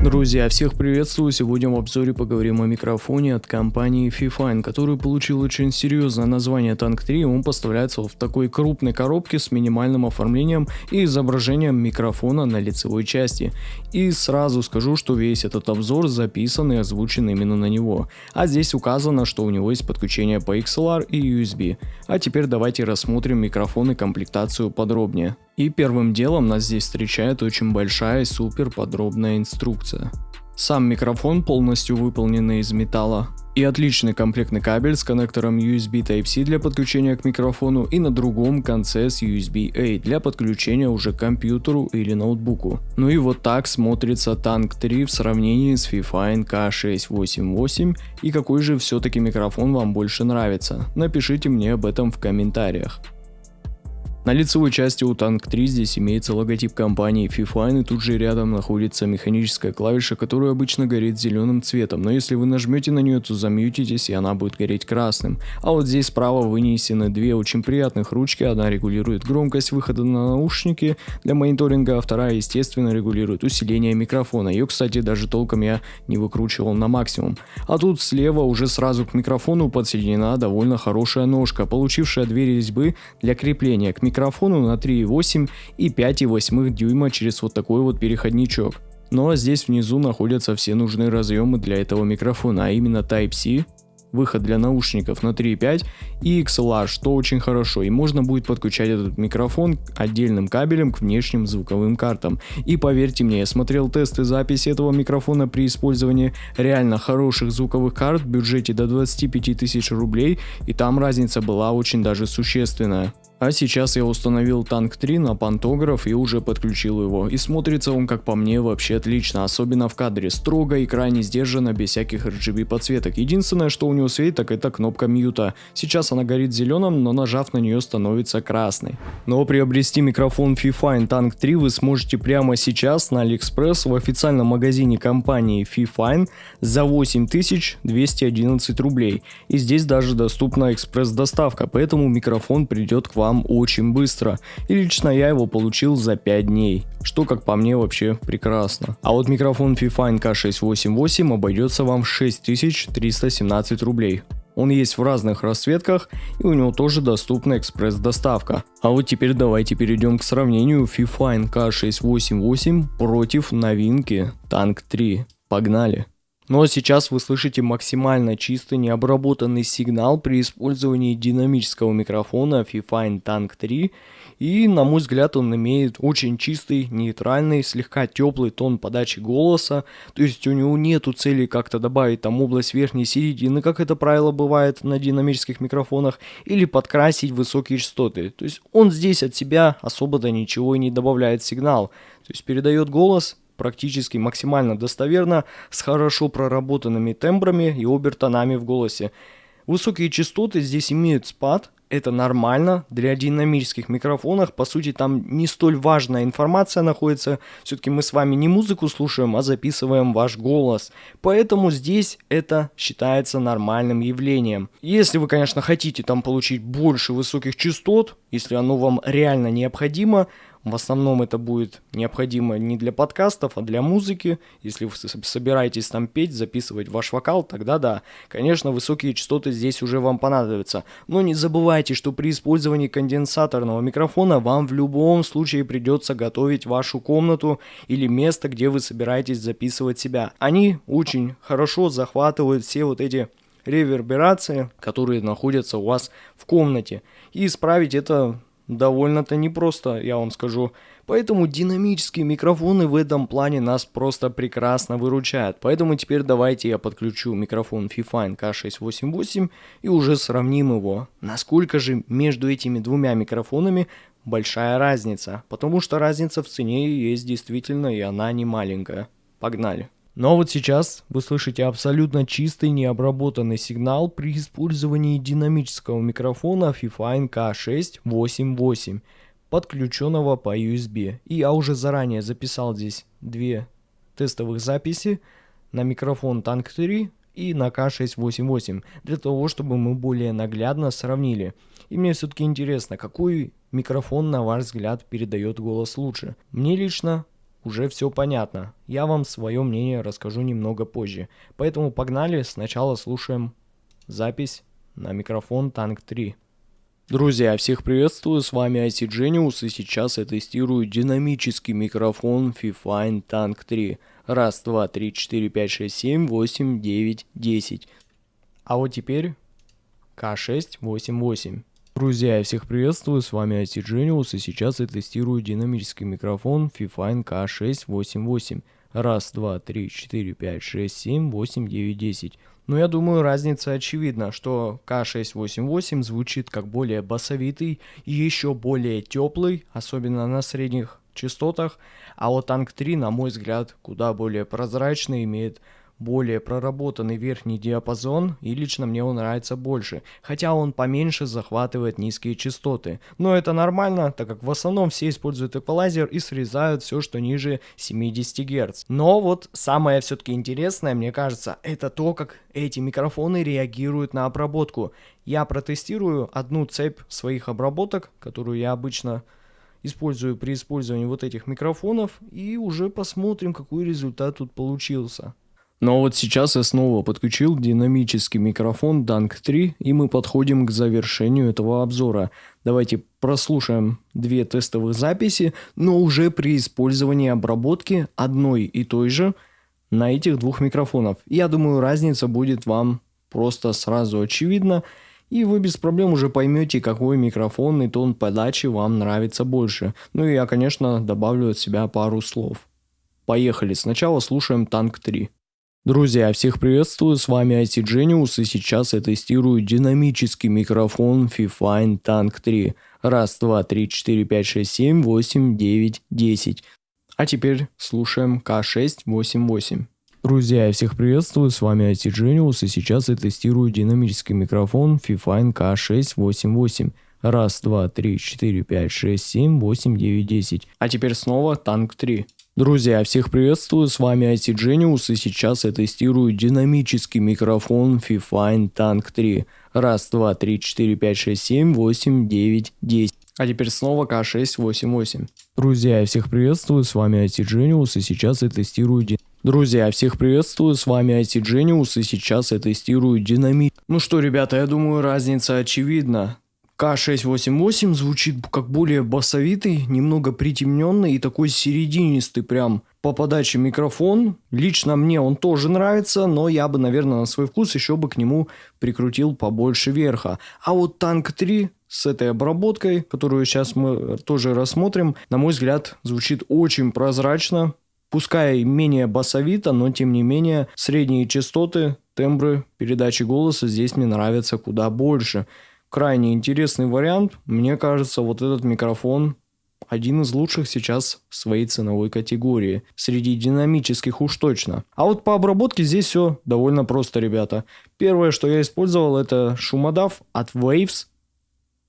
Друзья, всех приветствую! Сегодня в обзоре поговорим о микрофоне от компании Fifine, который получил очень серьезное название Tank 3. Он поставляется в такой крупной коробке с минимальным оформлением и изображением микрофона на лицевой части. И сразу скажу, что весь этот обзор записан и озвучен именно на него. А здесь указано, что у него есть подключение по XLR и USB. А теперь давайте рассмотрим микрофон и комплектацию подробнее. И первым делом нас здесь встречает очень большая и супер подробная инструкция. Сам микрофон полностью выполненный из металла. И отличный комплектный кабель с коннектором USB Type-C для подключения к микрофону и на другом конце с USB-A для подключения уже к компьютеру или ноутбуку. Ну и вот так смотрится Tank 3 в сравнении с Fifine K688, и какой же все-таки микрофон вам больше нравится? Напишите мне об этом в комментариях. На лицевой части у Tank 3 здесь имеется логотип компании Fifine, и тут же рядом находится механическая клавиша, которая обычно горит зеленым цветом, но если вы нажмете на нее, то замьютитесь и она будет гореть красным. А вот здесь справа вынесены две очень приятных ручки, одна регулирует громкость выхода на наушники для мониторинга, а вторая естественно регулирует усиление микрофона. Ее, кстати, даже толком я не выкручивал на максимум. А тут слева уже сразу к микрофону подсоединена довольно хорошая ножка, получившая две резьбы для крепления к микрофону на 3,8 и 5,8 дюйма через вот такой вот переходничок. Ну а здесь внизу находятся все нужные разъемы для этого микрофона, а именно Type-C, выход для наушников на 3,5 и XLR, что очень хорошо, и можно будет подключать этот микрофон отдельным кабелем к внешним звуковым картам. И поверьте мне, я смотрел тесты записи этого микрофона при использовании реально хороших звуковых карт в бюджете до 25 тысяч рублей, и там разница была очень даже существенная. А сейчас я установил Tank 3 на пантограф и уже подключил его. И смотрится он, как по мне, вообще отлично, особенно в кадре. Строго и крайне сдержанно, без всяких RGB подсветок. Единственное, что у него светит, так это кнопка мьюта. Сейчас она горит зеленым, но нажав на нее становится красной. Но приобрести микрофон Fifine Tank 3 вы сможете прямо сейчас на AliExpress в официальном магазине компании Fifine за 8211 рублей. И здесь даже доступна экспресс-доставка, поэтому микрофон придет к вам очень быстро, и лично я его получил за 5 дней, что как по мне вообще прекрасно. А вот микрофон Fifine K688 обойдется вам в 6317 рублей. Он есть в разных расцветках, и у него тоже доступна экспресс-доставка. А вот теперь давайте перейдем к сравнению Fifine K688 против новинки Tank 3. Погнали! Ну а сейчас вы слышите максимально чистый необработанный сигнал при использовании динамического микрофона Fifine Tank 3, и на мой взгляд он имеет очень чистый, нейтральный, слегка теплый тон подачи голоса, то есть у него нету цели как-то добавить там область верхней середины, как это правило бывает на динамических микрофонах, или подкрасить высокие частоты, то есть он здесь от себя особо-то ничего и не добавляет в сигнал, то есть передает голос практически максимально достоверно, с хорошо проработанными тембрами и обертонами в голосе. Высокие частоты здесь имеют спад, это нормально, для динамических микрофонов, по сути там не столь важная информация находится, все-таки мы с вами не музыку слушаем, а записываем ваш голос, поэтому здесь это считается нормальным явлением. Если вы, конечно, хотите там получить больше высоких частот, если оно вам реально необходимо, в основном это будет необходимо не для подкастов, а для музыки. Если вы собираетесь там петь, записывать ваш вокал, тогда да, конечно, высокие частоты здесь уже вам понадобятся. Но не забывайте, что при использовании конденсаторного микрофона вам в любом случае придется готовить вашу комнату или место, где вы собираетесь записывать себя. Они очень хорошо захватывают все вот эти реверберации, которые находятся у вас в комнате. И исправить это довольно-то непросто, я вам скажу. Поэтому динамические микрофоны в этом плане нас просто прекрасно выручают. Поэтому теперь давайте я подключу микрофон Fifine K688 и уже сравним его. Насколько же между этими двумя микрофонами большая разница. Потому что разница в цене есть действительно, и она не маленькая. Погнали. Но вот сейчас вы слышите абсолютно чистый необработанный сигнал при использовании динамического микрофона Fifine K688, подключенного по USB. И я уже заранее записал здесь две тестовых записи на микрофон Tank 3 и на К688, для того, чтобы мы более наглядно сравнили. И мне все-таки интересно, какой микрофон, на ваш взгляд, передает голос лучше? Мне лично уже все понятно. Я вам свое мнение расскажу немного позже. Поэтому погнали, сначала слушаем запись на микрофон Tank 3. Друзья, всех приветствую, с вами IT Genius, и сейчас я тестирую динамический микрофон Fifine Tank 3. Раз, два, три, четыре, пять, шесть, семь, восемь, девять, 10. А вот теперь К688. Друзья, я всех приветствую, с вами IT Genius, и сейчас я тестирую динамический микрофон Fifine К688. Раз, два, три, четыре, пять, шесть, семь, восемь, девять, 10. Но я думаю, разница очевидна, что К688 звучит как более басовитый и еще более теплый, особенно на средних частотах, а вот Tank 3, на мой взгляд, куда более прозрачный, имеет более проработанный верхний диапазон, и лично мне он нравится больше, хотя он поменьше захватывает низкие частоты. Но это нормально, так как в основном все используют эквалайзер и срезают все, что ниже 70 Гц. Но вот самое все-таки интересное, мне кажется, это то, как эти микрофоны реагируют на обработку. Я протестирую одну цепь своих обработок, которую я обычно использую при использовании вот этих микрофонов, и уже посмотрим, какой результат тут получился. Но вот сейчас я снова подключил динамический микрофон Tank 3, и мы подходим к завершению этого обзора. Давайте прослушаем две тестовых записи, но уже при использовании обработки одной и той же на этих двух микрофонах. Я думаю, разница будет вам просто сразу очевидна, и вы без проблем уже поймете, какой микрофон и тон подачи вам нравится больше. Ну и я, конечно, добавлю от себя пару слов. Поехали, сначала слушаем Tank 3. Друзья, всех приветствую, с вами IT Genius, и сейчас я тестирую динамический микрофон Fifine Tank 3. Раз, два, три, четыре, пять, шесть, семь, восемь, девять, 10. А теперь слушаем К688. Друзья, я всех приветствую, с вами IT Genius, и сейчас я тестирую динамический микрофон Fifine К688. Раз, два, три, четыре, пять, шесть, семь, восемь, девять, 10. А теперь снова Tank 3. Друзья, всех приветствую, с вами IT Genius, и сейчас я тестирую динамический микрофон Fifine Tank 3. Раз, два, три, четыре, пять, шесть, семь, восемь, девять, 10. А теперь снова К688. Друзья, я всех приветствую, с вами IT Genius, и сейчас я тестирую Друзья, всех приветствую, с вами IT Genius, и сейчас я тестирую динамик. Ну что, ребята, я думаю, разница очевидна. К688 звучит как более басовитый, немного притемненный и такой серединистый прям по подаче микрофон. Лично мне он тоже нравится, но я бы, наверное, на свой вкус еще бы к нему прикрутил побольше верха. А вот Tank 3 с этой обработкой, которую сейчас мы тоже рассмотрим, на мой взгляд, звучит очень прозрачно. Пускай менее басовито, но тем не менее средние частоты, тембры передачи голоса здесь мне нравятся куда больше. Крайне интересный вариант. Мне кажется, вот этот микрофон один из лучших сейчас в своей ценовой категории. Среди динамических уж точно. А вот по обработке здесь все довольно просто, ребята. Первое, что я использовал, это шумодав от Waves.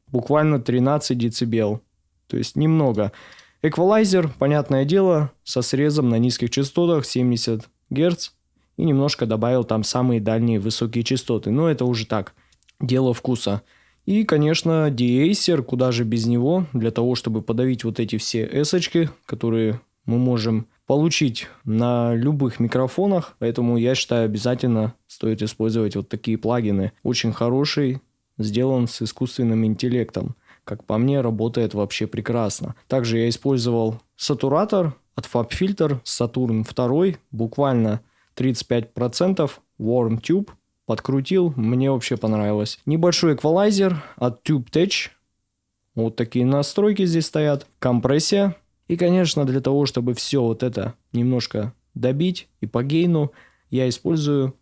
Буквально 13 дБ. То есть немного. Эквалайзер, понятное дело, со срезом на низких частотах 70 Гц. И немножко добавил там самые дальние высокие частоты. Но это уже так, дело вкуса. И, конечно, деэйсер, куда же без него, для того, чтобы подавить вот эти все эсочки, которые мы можем получить на любых микрофонах. Поэтому я считаю, обязательно стоит использовать вот такие плагины. Очень хороший, сделан с искусственным интеллектом. Как по мне, работает вообще прекрасно. Также я использовал сатуратор от FabFilter Saturn 2, буквально 35%, Warm Tube. Подкрутил, мне вообще понравилось. Небольшой эквалайзер от TubeTech. Вот такие настройки здесь стоят. Компрессия. И, конечно, для того, чтобы все вот это немножко добить и по гейну, я использую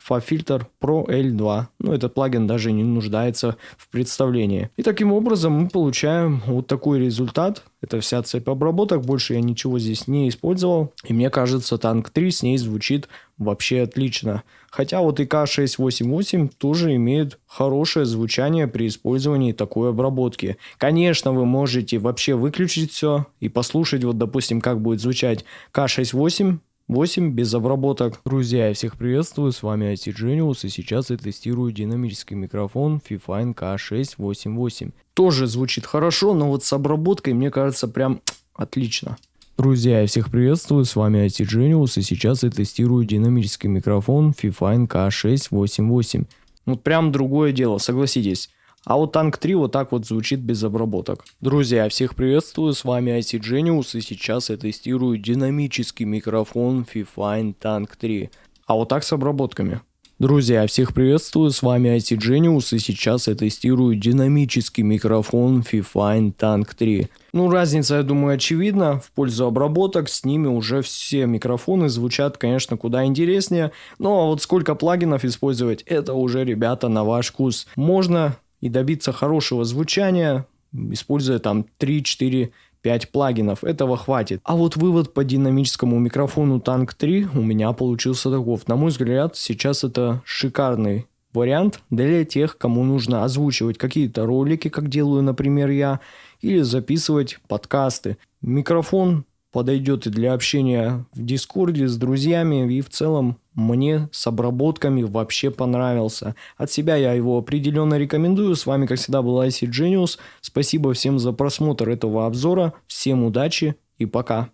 FabFilter Pro L2. Но этот плагин даже не нуждается в представлении. И таким образом мы получаем вот такой результат. Это вся цепь обработок. Больше я ничего здесь не использовал. И мне кажется, Tank 3 с ней звучит вообще отлично. Хотя вот и К688 тоже имеет хорошее звучание при использовании такой обработки. Конечно, вы можете вообще выключить все и послушать, вот допустим, как будет звучать К688 8 без обработок. Друзья, я всех приветствую, с вами IT Genius, и сейчас я тестирую динамический микрофон Fifine K688. Тоже звучит хорошо, но вот с обработкой, мне кажется, прям отлично. Друзья, я всех приветствую, с вами IT Genius, и сейчас я тестирую динамический микрофон Fifine K688. Ну прям другое дело, согласитесь. А вот Tank 3 вот так вот звучит без обработок. Друзья, всех приветствую, с вами IT Genius, и сейчас я тестирую динамический микрофон Fifine Tank 3. А вот так с обработками. Друзья, всех приветствую, с вами IT Genius, и сейчас я тестирую динамический микрофон Fifine Tank 3. Ну, разница, я думаю, очевидна. В пользу обработок с ними уже все микрофоны звучат, конечно, куда интереснее. Ну, а вот сколько плагинов использовать, это уже, ребята, на ваш вкус. Можно и добиться хорошего звучания, используя там 3, 4, 5 плагинов. Этого хватит. А вот вывод по динамическому микрофону Tank 3 у меня получился таков. На мой взгляд, сейчас это шикарный вариант для тех, кому нужно озвучивать какие-то ролики, как делаю, например, я, или записывать подкасты. Микрофон подойдет и для общения в Дискорде с друзьями, и в целом мне с обработками вообще понравился. От себя я его определенно рекомендую. С вами, как всегда, был IT Genius. Спасибо всем за просмотр этого обзора. Всем удачи и пока.